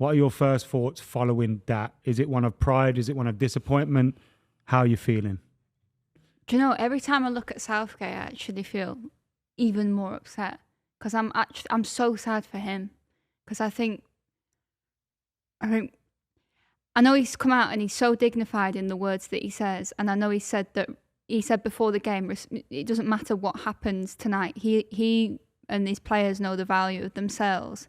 What are your first thoughts following that? Is it one of pride? Is it one of disappointment? How are you feeling? Do you know, every time I look at Southgate, I actually feel even more upset because I'm so sad for him because I know he's come out and he's so dignified in the words that he says, and I know he said before the game, it doesn't matter what happens tonight. He and these players know the value of themselves,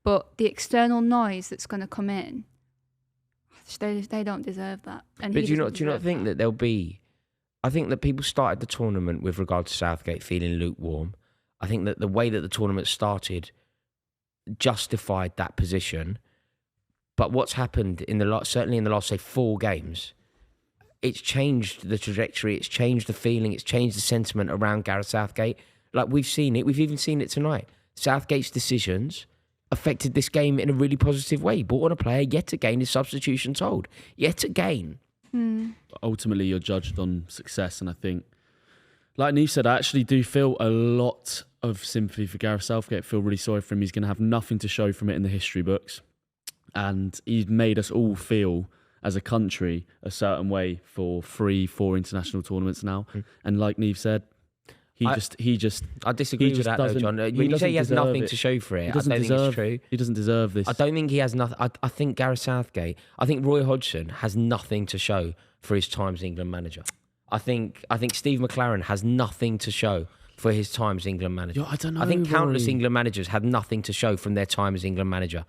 but the external noise that's going to come in, they don't deserve that. And but do you not think that there'll be? I think that people started the tournament with regard to Southgate feeling lukewarm. I think that the way that the tournament started justified that position. But what's happened certainly in the last, say, 4 games, it's changed the trajectory, it's changed the feeling, it's changed the sentiment around Gareth Southgate. Like, we've seen it, we've even seen it tonight. Southgate's decisions affected this game in a really positive way. He brought on a player, yet again, his substitutions hold. Yet again. Ultimately, you're judged on success, and I think, like Nieve said, I actually do feel a lot of sympathy for Gareth Southgate. I feel really sorry for him. He's going to have nothing to show from it in the history books. And he's made us all feel, as a country, a certain way for 3-4 international tournaments now. And like Nieve said, I disagree with that, though, John. When you say he has nothing to show for it, I don't think it's true. He doesn't deserve this. I don't think he has nothing. I think Gareth Southgate, I think Roy Hodgson has nothing to show for his time as England manager. I think Steve McLaren has nothing to show for his time as England manager. I don't know. I think countless Rory. England managers had nothing to show from their time as England manager.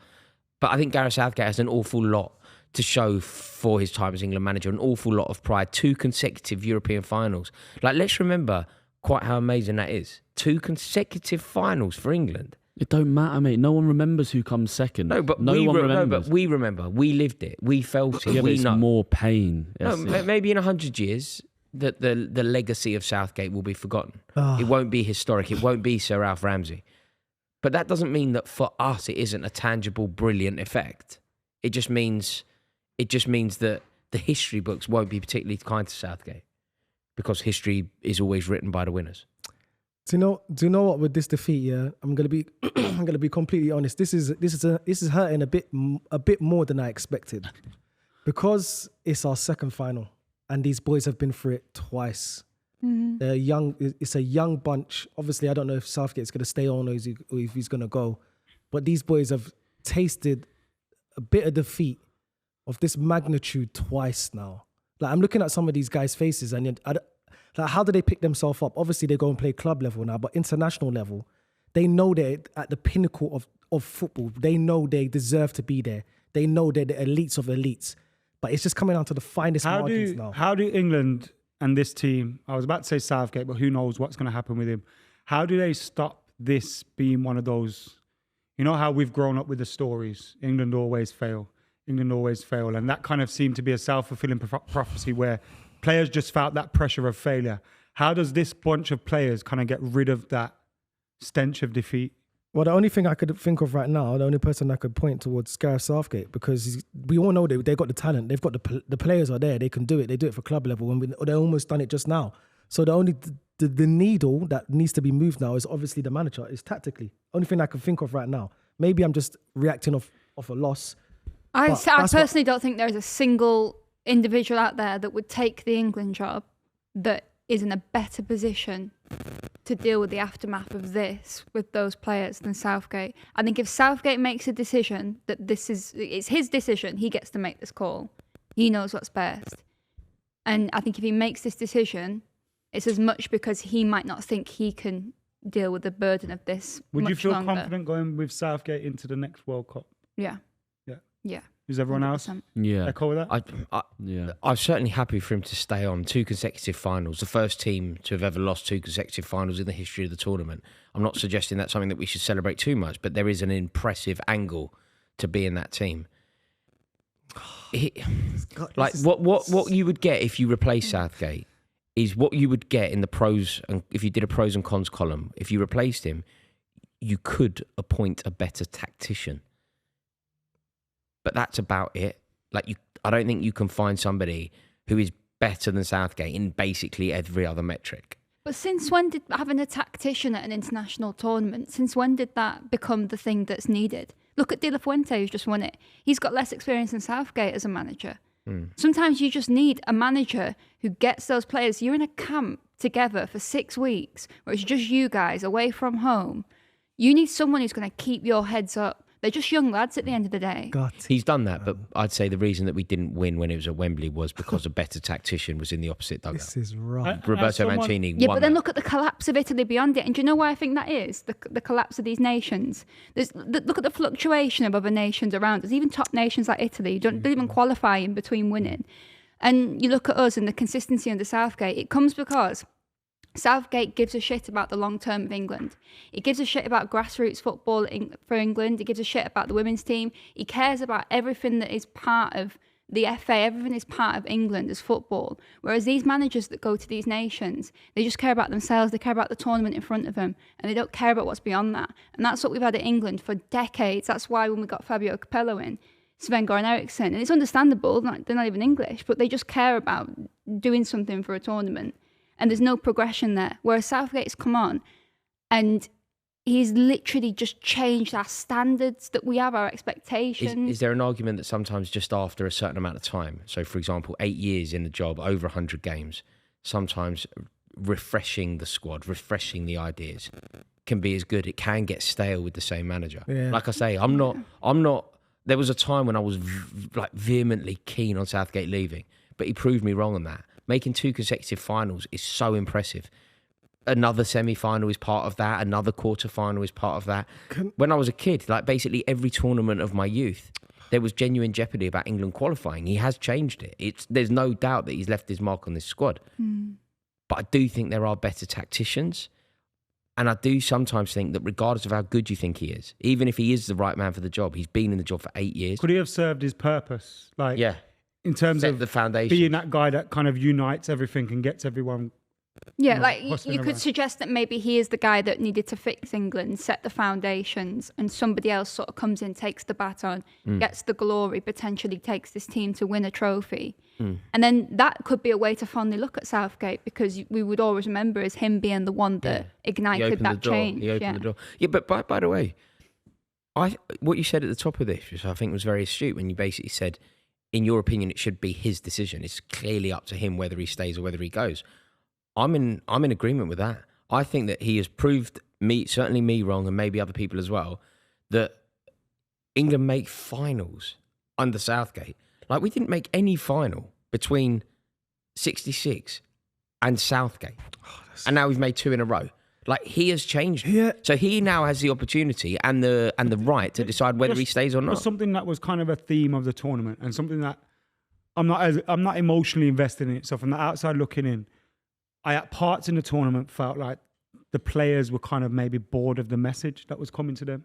But I think Gareth Southgate has an awful lot to show for his time as England manager, an awful lot of pride. 2 consecutive European finals. Like, let's remember quite how amazing that is. 2 consecutive finals for England. It don't matter, mate. No one remembers who comes second. No, but no one remembers. No, but we remember. We lived it. We felt it. Yeah, but we it's know. more pain. Yes, No, maybe in 100 years, that the legacy of Southgate will be forgotten. It won't be historic. It won't be Sir Ralph Ramsey. But that doesn't mean that for us it isn't a tangible, brilliant effect. It just means that the history books won't be particularly kind to Southgate because history is always written by the winners. Do you know what? With this defeat, yeah, I'm gonna be completely honest. This is hurting a bit more than I expected, because it's our second final, and these boys have been through it twice. They're young. It's a young bunch. Obviously, I don't know if Southgate's going to stay on or if he's going to go. But these boys have tasted a bit of defeat of this magnitude twice now. Like, I'm looking at some of these guys' faces, and like, how do they pick themselves up? Obviously, they go and play club level now, but international level, they know they're at the pinnacle of football. They know they deserve to be there. They know they're the elites of elites. But it's just coming down to the finest margins now. How do England and this team, I was about to say Southgate, but who knows what's going to happen with him. How do they stop this being one of those, you know how we've grown up with the stories, England always fail, and that kind of seemed to be a self-fulfilling prophecy where players just felt that pressure of failure. How does this bunch of players kind of get rid of that stench of defeat? Well, the only thing I could think of right now, the only person I could point towards is Gareth Southgate, because we all know they've got the talent. They've got the players are there. They can do it. They do it for club level, and they almost done it just now. So the needle that needs to be moved now is obviously the manager. Is tactically. Only thing I can think of right now. Maybe I'm just reacting off a loss. I personally don't think there is a single individual out there that would take the England job that is in a better position to deal with the aftermath of this with those players than Southgate. I think if Southgate makes a decision that it's his decision, he gets to make this call. He knows what's best. And I think if he makes this decision, it's as much because he might not think he can deal with the burden of this. Would you feel longer. confident going with Southgate into the next World Cup? Yeah. Yeah. Yeah. Is everyone 100%. Else? Yeah. Echo that? Yeah. I'm certainly happy for him to stay on 2 consecutive finals, the first team to have ever lost 2 consecutive finals in the history of the tournament. I'm not suggesting that's something that we should celebrate too much, but there is an impressive angle to be in that team. What you would get if you replace Southgate is what you would get in the pros, and if you did a pros and cons column. If you replaced him, you could appoint a better tactician. But that's about it. I don't think you can find somebody who is better than Southgate in basically every other metric. But since when did having a tactician at an international tournament, since when did that become the thing that's needed? Look at De La Fuente, who's just won it. He's got less experience than Southgate as a manager. Sometimes you just need a manager who gets those players. You're in a camp together for 6 weeks where it's just you guys away from home. You need someone who's going to keep your heads up. They're just young lads at the end of the day. God. He's done that, but I'd say the reason that we didn't win when it was at Wembley was because a better tactician was in the opposite dugout. This is right. Roberto Mancini Yeah, won but then that. look at the collapse of Italy beyond it. And do you know why I think that is? The collapse of these nations. Look at the fluctuation of other nations around us, even top nations like Italy, who don't even qualify in between winning. And you look at us and the consistency under Southgate, it comes because Southgate gives a shit about the long term of England. He gives a shit about grassroots football for England. He gives a shit about the women's team. He cares about everything that is part of the FA. Everything is part of England as football. Whereas these managers that go to these nations, they just care about themselves. They care about the tournament in front of them. And they don't care about what's beyond that. And that's what we've had at England for decades. That's why when we got Fabio Capello in, Sven-Goran Eriksson, and it's understandable, they're not even English, but they just care about doing something for a tournament. And there's no progression there. Whereas Southgate's come on and he's literally just changed our standards that we have, our expectations. Is there an argument that sometimes just after a certain amount of time, so for example, 8 years in the job, over 100 games, sometimes refreshing the squad, refreshing the ideas can be as good? It can get stale with the same manager. Yeah. Like I say, I'm not, there was a time when I was vehemently keen on Southgate leaving, but he proved me wrong on that. Making 2 consecutive finals is so impressive. Another semi-final is part of that. Another quarter-final is part of that. When I was a kid, like basically every tournament of my youth, there was genuine jeopardy about England qualifying. He has changed it. There's no doubt that he's left his mark on this squad. But I do think there are better tacticians. And I do sometimes think that regardless of how good you think he is, even if he is the right man for the job, he's been in the job for 8 years. Could he have served his purpose? Like, Yeah. in terms Set of the foundation. being that guy that kind of unites everything and gets everyone. Yeah, Right, like hustling you could around. suggest that maybe he is the guy that needed to fix England, set the foundations, and somebody else sort of comes in, takes the baton, gets the glory, potentially takes this team to win a trophy. And then that could be a way to fondly look at Southgate, because we would always remember as him being the one that He ignited opened that the door. change. He opened the door. Yeah, but by the way, what you said at the top of this, which I think was very astute, when you basically said, in your opinion, it should be his decision. It's clearly up to him whether he stays or whether he goes. I'm in agreement with that. I think that he has proved certainly me wrong, and maybe other people as well, that England make finals under Southgate. Like, we didn't make any final between 66 and Southgate. And now we've made 2 in a row. Like, he has changed. Yeah. So he now has the opportunity and the right to decide whether he stays or It was not. something that was kind of a theme of the tournament, and something that I'm not emotionally invested in it. So from the outside looking in, I at parts in the tournament felt like the players were kind of maybe bored of the message that was coming to them,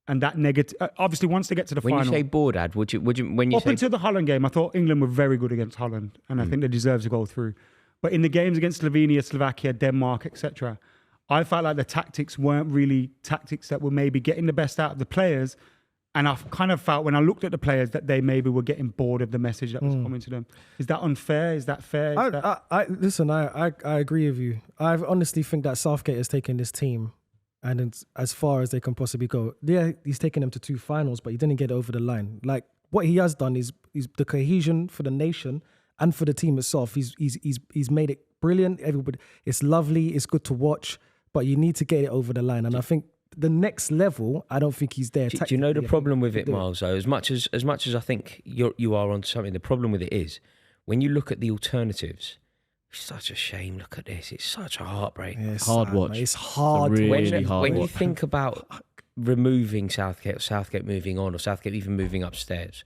and that negative. Obviously, once they get to the When final, you say bored, Ad, when you up say until the Holland game, I thought England were very good against Holland, and I think they deserve to go through. But in the games against Slovenia, Slovakia, Denmark, etc., I felt like the tactics weren't really tactics that were maybe getting the best out of the players. And I kind of felt when I looked at the players that they maybe were getting bored of the message that was coming to them. Is that unfair? Is that fair? Listen, I agree with you. I honestly think that Southgate has taken this team and it's as far as they can possibly go. Yeah, he's taken them to 2 finals, but he didn't get over the line. Like, what he has done is the cohesion for the nation and for the team itself. He's made it brilliant. Everybody, it's lovely. It's good to watch, but you need to get it over the line. And I think the next level, I don't think he's there. Do you know the problem with it, do it. Miles? Though, as much as I think you are on something, the problem with it is when you look at the alternatives. It's such a shame. Look at this. It's such a heartbreak. Yeah, it's Hard sad, watch. mate. It's hard. Really watch. hard When you watch. think about removing Southgate, or Southgate moving on, or Southgate even moving upstairs,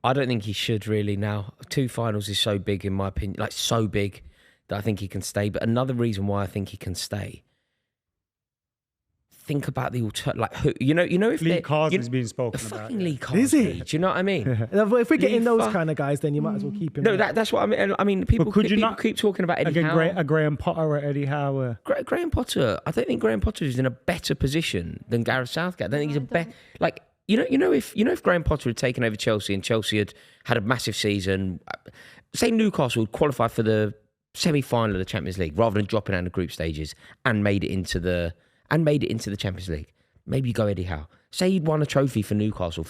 I don't think he should really now. 2 finals is so big, in my opinion, like so big that I think he can stay. But another reason why I think he can stay. Think about the like who if Lee they're- Carson you- is being the spoken about. fucking yeah. Lee Carson. Is he? Do you know what I mean? If we're getting Lee those fuck- kind of guys, then you might as well keep him. No, that's what I mean. I mean, people could you people not- keep talking about Eddie Again, Howe. Graham Potter or Eddie Howe. Graham Potter. I don't think Graham Potter is in a better position than Gareth Southgate. I don't think he's a better. Like if Graham Potter had taken over Chelsea and Chelsea had a massive season, say Newcastle would qualify for the semi-final of the Champions League rather than dropping out of the group stages and made it into the Champions League. Maybe you go Eddie Howe. Say he'd won a trophy for Newcastle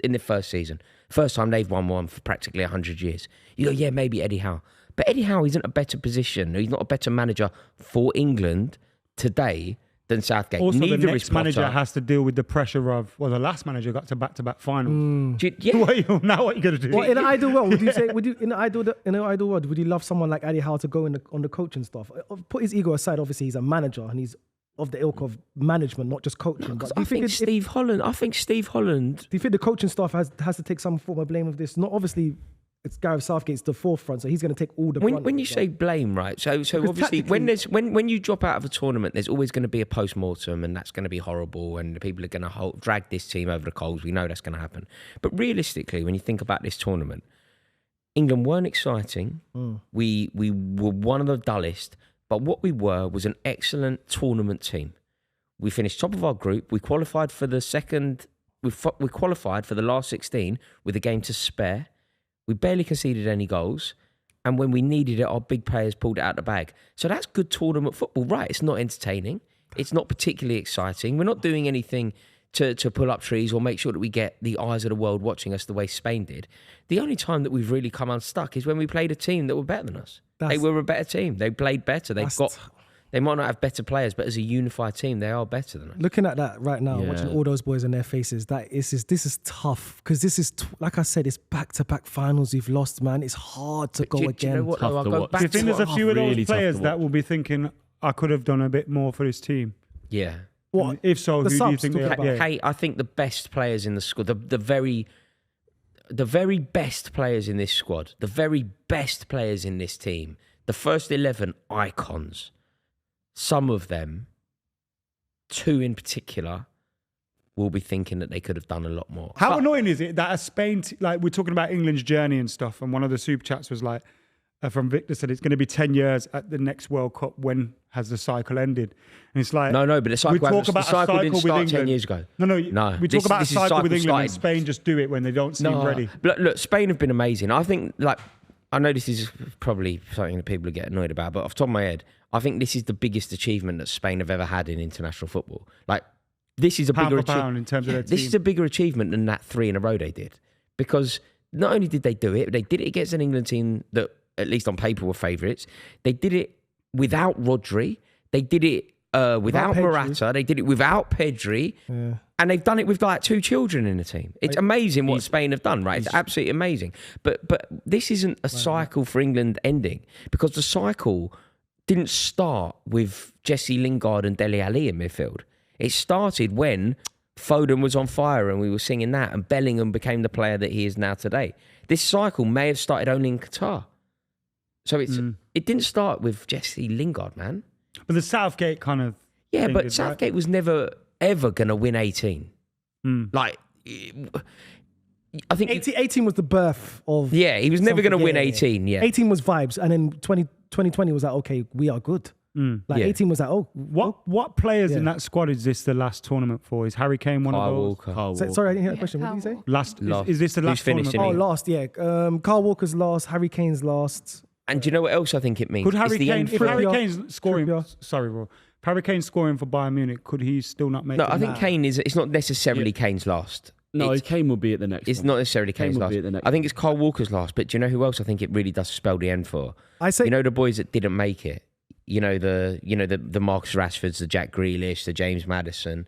in the first season. First time they've won one for practically 100 years. You go, yeah, maybe Eddie Howe. But Eddie Howe isn't a better position. He's not a better manager for England today than Southgate. Also, Neither the is next manager Potter. has to deal with the pressure of, well, the last manager got to back-to-back finals. Yeah. Now what are you going to do? Well, in an ideal world, in an ideal world, would you love someone like Eddie Howe to go on the coaching stuff? Put his ego aside. Obviously, he's a manager and he's of the ilk of management, not just coaching. But I think Steve Holland. Do you think the coaching staff has to take some form of blame of this? Not obviously. It's Gareth Southgate's the forefront, so he's going to take all the brunt. When you say blame, right? So obviously, when you drop out of a tournament, there's always going to be a post-mortem, and that's going to be horrible, and the people are going to drag this team over the coals. We know that's going to happen. But realistically, when you think about this tournament, England weren't exciting. We were one of the dullest, but what we were was an excellent tournament team. We finished top of our group. We qualified for the second. We qualified for the last 16 with a game to spare. We barely conceded any goals. And when we needed it, our big players pulled it out the bag. So that's good tournament football, right? It's not entertaining. It's not particularly exciting. We're not doing anything to pull up trees or make sure that we get the eyes of the world watching us the way Spain did. The only time that we've really come unstuck is when we played a team that were better than us. They were a better team. They played better. They might not have better players, but as a unified team, they are better than us. Looking at that right now, watching all those boys in their faces, this is tough because this is like I said, it's back-to-back finals we've lost, man. It's hard to go again. Do you know what? Tough I'll to go watch. back Do you think to there's a few of those really tough players to that watch. will be thinking, I could have done a bit more for this team? Yeah. What? If so, The who do you subs think? talking about? Hey, I think the best players in the squad, the very best players in this squad, the very best players in this team, the first 11 icons, some of them, 2 in particular, will be thinking that they could have done a lot more. How annoying is it that a Spain, like we're talking about England's journey and stuff, and one of the super chats was like, from Victor said, it's going to be 10 years at the next World Cup. When has the cycle ended? And it's like, No, but the cycle, we talk about the cycle a cycle didn't with start England. 10 years ago. No. We This- talk about a this is cycle with cycle England, and started- Spain just do it when they don't seem ready. Look, Spain have been amazing. I think, I know this is probably something that people get annoyed about, but off the top of my head, I think this is the biggest achievement that Spain have ever had in international football. This is a Pound bigger for pound in terms of their This team. is a bigger achievement than that 3 in a row they did. Because not only did they do it, they did it against an England team that, at least on paper, were favourites. They did it without Rodri. They did it without Pedri. Morata. They did it without Pedri. Yeah. And they've done it with 2 children in the team. It's amazing what Spain have done, right? It's absolutely amazing. But this isn't a cycle for England ending, because the cycle didn't start with Jesse Lingard and Dele Alli in midfield. It started when Foden was on fire and we were singing that, and Bellingham became the player that he is now today. This cycle may have started only in Qatar. So it didn't start with Jesse Lingard, man. But the Southgate kind of... Yeah, thing but is, Southgate was never, ever going to win 18. I think... 18 was the birth of... Yeah, he was never going to win yeah. 18, yeah. 18 was vibes, and then 2020 was like, okay, we are good. Yeah. 18 was like, What players in that squad is this the last tournament for? Is Harry Kane one Kyle of those? Walker. Sorry, I didn't hear that question. Kyle What did you say? Walker. Last. Last. Is this the Who's last finished tournament? in Oh, last, yeah. Kyle Walker's last, Harry Kane's last. And do you know what else I think it means? Could It's Harry the Kane, end if for- Harry Kane's scoring, Trippier. sorry, Roy. If Harry Kane's scoring for Bayern Munich, could he still not make No, it? I think Kane is... It's not necessarily Kane's last. No, It's- Kane will be at the next It's one. not necessarily Kane Kane's will last. be at the next I think it's Kyle Walker's last. But do you know who else I think it really does spell the end for? I say, You know the boys that didn't make it. The Marcus Rashfords, the Jack Grealish, the James Maddison.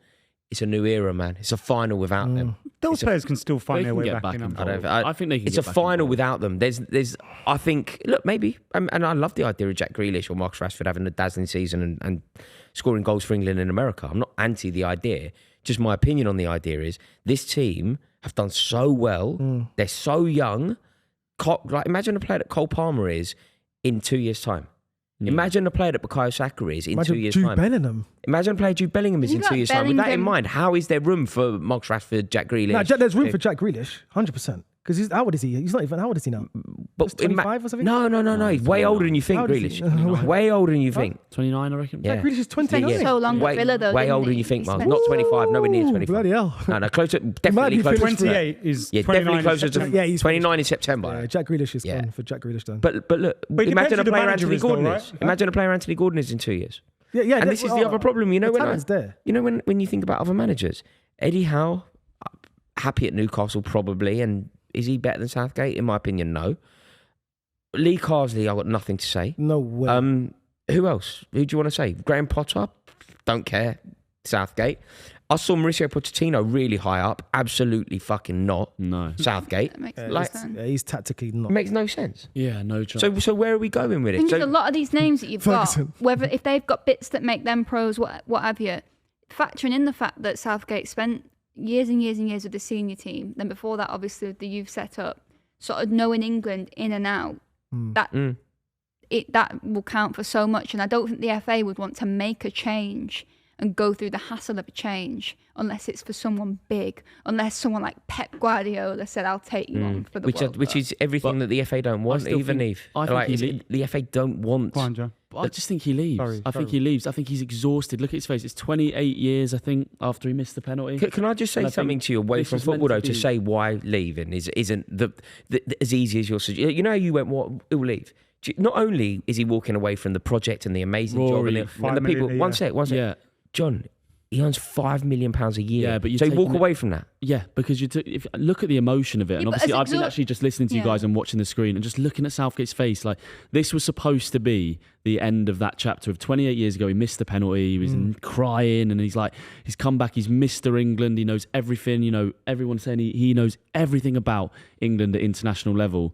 It's a new era, man. It's a final without them. Those players can still find They their can way get back in. involved. I I think they can It's get a back final involved. without them. There's. I think. Look, maybe, and I love the idea of Jack Grealish or Marcus Rashford having a dazzling season and scoring goals for England in America. I'm not anti the idea. Just my opinion on the idea is this team have done so well. They're so young. Imagine a player that Cole Palmer is in 2 years' time. Imagine a player that Bukayo Saka is in 2 years' Jude time. Bellingham. Imagine a player Jude Bellingham is You in got 2 years' time. With that in Bellingham. mind, how is there room for Marcus Rashford, Jack Grealish? No, there's room for Jack Grealish, 100%. Because how old is he? He's not even, how old is he now? But He's 25 or something? No. He's way older than you think, How old is Grealish. he? Way older than you think. 29, I reckon. Yeah. Jack Grealish is 29. Yeah. So long at way, Villa, though, way didn't older than he? you think, He Miles. spent- Not 25, nowhere near Ooh, 25. bloody hell. No, closer, might definitely be closer to 28 is Yeah, 29 definitely is closer to September. Yeah, he's 29 in September. Yeah, Jack Grealish is Yeah. gone for Jack Grealish done. But look, But it depends imagine who a the player manager Anthony is though, Gordon right? is. Imagine a player Anthony Gordon is in 2 years. yeah, And this is the other problem, you know, the when talent's there. you know when you think about other managers, Eddie Howe, happy at Newcastle probably, and is he better than Southgate? In my opinion, no. Lee Carsley, I've got nothing to say. No way. Who else? Who do you want to say? Graham Potter? Don't care. Southgate. I saw Mauricio Pochettino really high up. Absolutely fucking not. No. Southgate. That makes Like- sense. Yeah, he's tactically not. Makes no sense. Yeah, no chance. So where are we going with I it? think So, a lot of these names that you've got, Ferguson. whether if they've got bits that make them pros, what have you, factoring in the fact that Southgate spent years and years and years with the senior team, then before that, obviously, with the youth setup, sort of knowing England in and out, that will count for so much. And I don't think the FA would want to make a change and go through the hassle of a change unless it's for someone big, unless someone like Pep Guardiola said, I'll take you on for the World which Cup. is everything that the FA don't want, still even think- Eve. I think Like, he- the FA don't want. Go on, John. But I just think he leaves. Sorry, I think sorry. he leaves. I think he's exhausted. Look at his face. It's 28 years, I think, after he missed the penalty. Can I just say And I something think to you away this from was meant football, to though, to be- say why leaving isn't the as easy as your suggestion. You know how you went, what, he'll leave? Not only is he walking away from the project and the amazing job Rory, and the 5 people. million a One year. sec. Yeah, John, he earns £5 million a year. Yeah, but you're so you walk taking it- away from that. yeah, because if look at the emotion of it, and Yeah, but obviously as I've been actually just listening to you Yeah. guys and watching the screen and just looking at Southgate's face. Like, this was supposed to be the end of that chapter of 28 years ago. He missed the penalty. He was crying, and he's like, he's come back. He's Mr. England. He knows everything. You know, everyone's saying he knows everything about England at international level.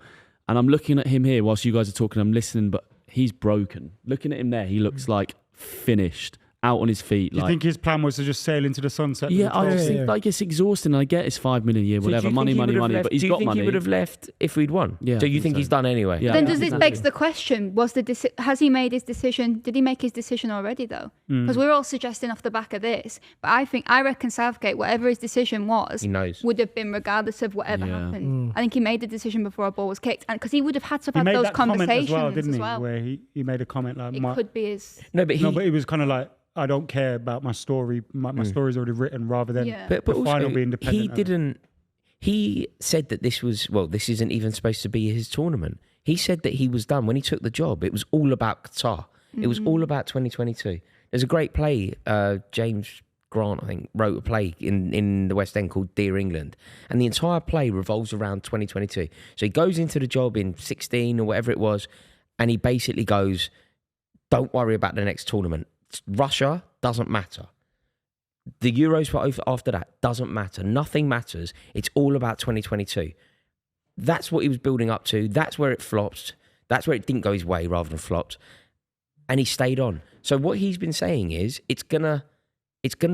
And I'm looking at him here whilst you guys are talking. I'm listening, but he's broken. Looking at him there, he looks like finished, out on his feet. Do you like, think his plan was to just sail into the sunset? yeah, with the I trophy? just think yeah. like it's exhausting. And I get it's $5 million a year, So do whatever, you money, think he money, would have money. left- But he's do you got think money. he would have left if we'd won? Yeah, So I you think think so. he's done anyway? Yeah. Then I does think this so. begs the question, has he made his decision? Did he make his decision already though? Because we're all suggesting off the back of this, but I reckon Southgate, whatever his decision was, He knows. would have been regardless of whatever Yeah. happened. I think he made the decision before a ball was kicked, and because he would have had to He have made had those that comment conversations as well, didn't he? well. Where he made a comment like, It could be his. No, but he. no, but he was kind of like, I don't care about my story. My story's already written, rather than Yeah. But the also, final being dependent. he on it. didn't. He said that this isn't even supposed to be his tournament. He said that he was done when he took the job. It was all about Qatar. It was all about 2022. There's a great play. James Grant, I think, wrote a play in the West End called Dear England, and the entire play revolves around 2022. So he goes into the job in 16 or whatever it was, and he basically goes, "Don't worry about the next tournament. Russia doesn't matter. The Euros after that doesn't matter. Nothing matters. It's all about 2022. That's what he was building up to. That's where it flopped. That's where it didn't go his way rather than flopped. And he stayed on. So what he's been saying is it's gonna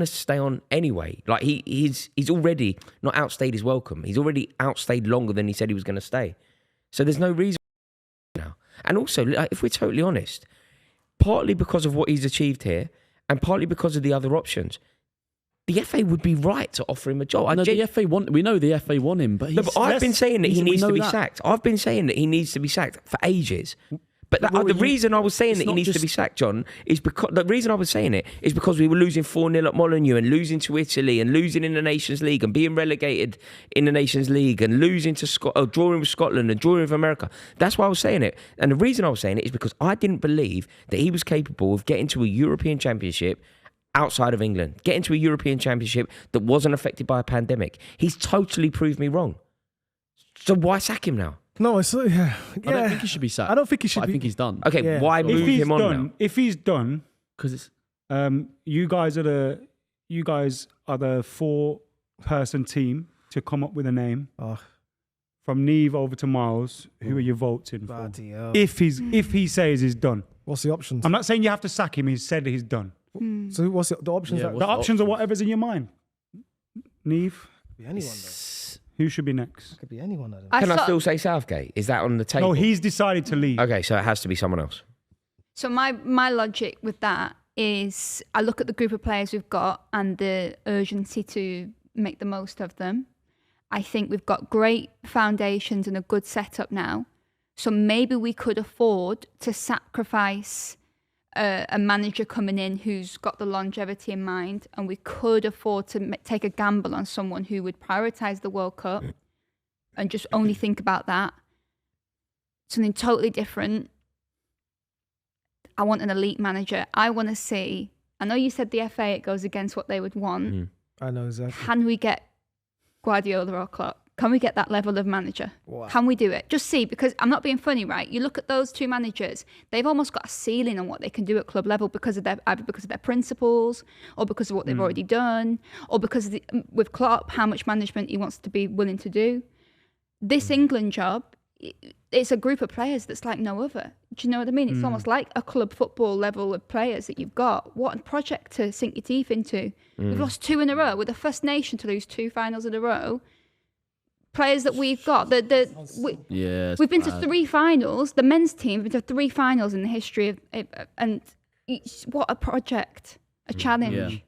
stay on anyway. Like he's already not outstayed his welcome. He's already outstayed longer than he said he was going to stay. So there's no reason now. And also, like, if we're totally honest, partly because of what he's achieved here, and partly because of the other options, the FA would be right to offer him a job. We know the FA want him, but No, but I've been saying that he needs to be sacked. I've been saying that he needs to be sacked for ages. But Rory, the reason I was saying it's that he not needs to just- be sacked, John, is because the reason I was saying it is because we were losing 4-0 at Molineux and losing to Italy and losing in the Nations League and being relegated in the Nations League and losing to drawing with Scotland and drawing with America. That's why I was saying it. And the reason I was saying it is because I didn't believe that he was capable of getting to a European Championship outside of England, getting to a European Championship that wasn't affected by a pandemic. He's totally proved me wrong. So why sack him now? No, it's yeah. I don't think he should be sacked. I don't think he should but be. I think he's done. Okay, Yeah. why If move If he's him on done, now? if he's done, Because it's you guys are the 4-person team to come up with a name. Oh, From Nieve over to Miles, who are you voting for? bloody hell. If he says he's done, What's the options? I'm not saying you have to sack him. He's said he's done. So what's the options? Yeah, that, The options are whatever's in your mind. Nieve, could be anyone though. who should be next? Could be anyone. I don't know. Can I saw- still say Southgate? Is that on the table? No, he's decided to leave. Okay, so it has to be someone else. So my logic with that is I look at the group of players we've got and the urgency to make the most of them. I think we've got great foundations and a good setup now. So maybe we could afford to sacrifice a manager coming in who's got the longevity in mind, and we could afford to take a gamble on someone who would prioritise the World Cup and just only think about that. Something totally different. I want an elite manager. I want to see. I know you said the FA, it goes against what they would want. I know exactly. Can we get Guardiola or Klopp? Can we get that level of manager? Wow. Can we do it? Just see, because I'm not being funny, right? You look at those two managers, they've almost got a ceiling on what they can do at club level because of their either because of their principles or because of what they've already done, or because of with Klopp, how much management he wants to be willing to do. This England job, it's a group of players that's like no other. Do you know what I mean? It's almost like a club football level of players that you've got. What a project to sink your teeth into. We've lost 2 in a row. We're the first nation to lose 2 finals in a row. Players that we've got, we've been to 3 finals. The men's team have been to 3 finals in the history of, and what a project, a challenge. Yeah.